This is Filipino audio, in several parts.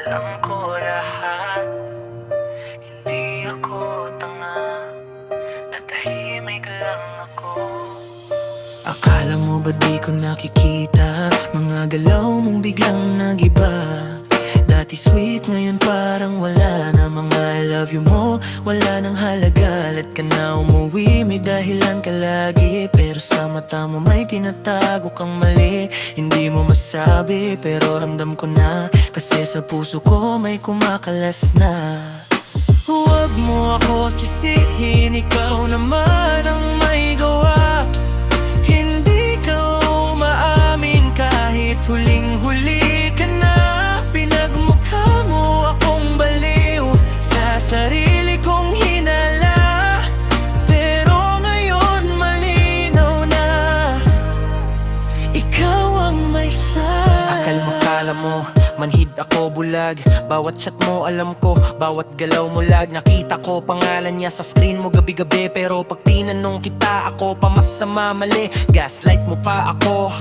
alam ko lahat. Hindi ako tanga, natahimik lang ako. Akala mo ba di ko nakikita? Mga galaw mong biglang nagiba. Dati sweet, ngayon parang wala na. Mga I love you mo, wala nang halaga. Let ka na umuwi, may dahilan ka lagi. Pero sa mata mo may tinatago kang mali. Hindi mo masabi, pero ramdam ko na. Kasi sa puso ko may kumakalas na. Huwag mo ako sisihin, ikaw naman ang may gawa. Hindi ka umaamin kahit huling-huli ka na. Pinagmukha mo akong baliw sa sarili kong hinala. Pero ngayon malinaw na, ikaw ang may sala. Akala mo, manhid ako bulag. Bawat chat mo alam ko, bawat galaw mo lag. Nakita ko pangalan niya sa screen mo gabi-gabi. Pero pag tinanong kita, ako pa masama mali. Gaslight mo pa ako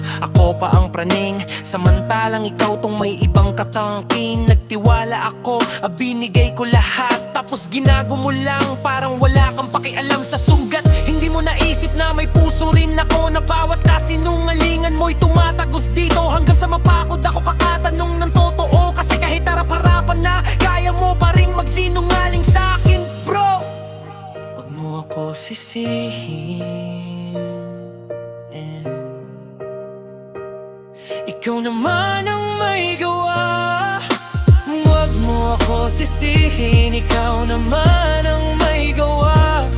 pa ang praning. Samantalang ikaw tong may ibang katangking. Nagtiwala ako, binigay ko lahat. Tapos ginago mo lang, parang wala kang pakialam sa sugat. Hindi mo naisip na may puso rin ako, na bawat kasinungalingan mo'y tumatagos dito. Hanggang sa mapakod ako kakatanong ng totoo. Kasi kahit harap-harapan na, kaya mo pa rin magsinungaling sa akin, bro. Huwag mo ako sisihin, ikaw naman ang may gawa. Huwag mo ako sisihin, ikaw naman ang may gawa.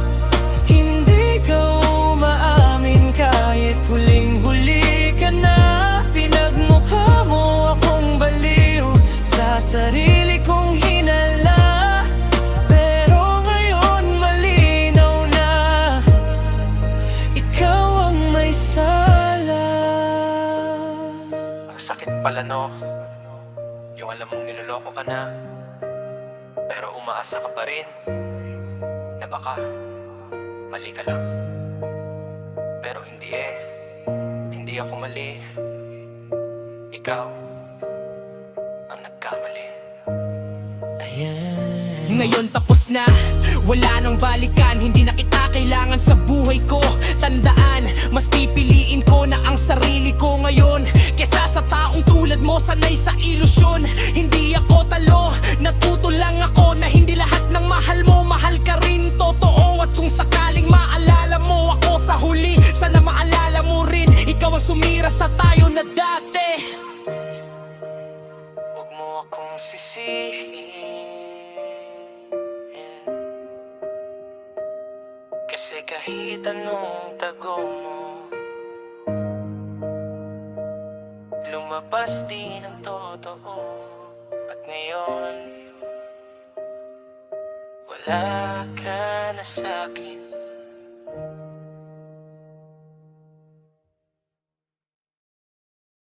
Hindi ka umaamin kahit huling-huli ka na. Pinagmukha mo akong baliw sa sarili kong hinala. Pero ngayon malinaw na, ikaw ang may sala. Ang sakit pala no, yung alam mong niloloko ka na, pero umaasa ka pa rin na baka mali ka lang. Pero hindi hindi ako mali. Ikaw ang nagkamali. Ayan. Ngayon tapos na, wala nang balikan. Hindi na kita kailangan sa buhay ko. Tandaan, mas pipiliin ko na ang sarili ko ngayon kesa sa taong tulad mo sanay sa ilusyon. Hindi ako talo, natuto lang ako na hindi lahat ng mahal mo, mahal ka rin totoo. At kung sakaling maalala mo ako sa huli, sana maalala mo rin, ikaw ang sumira sa tayo na dati. Huwag mo akong sisihin, kasi kahit anong tago mo, lumabas din ang totoo. At ngayon, wala ka na sa'kin.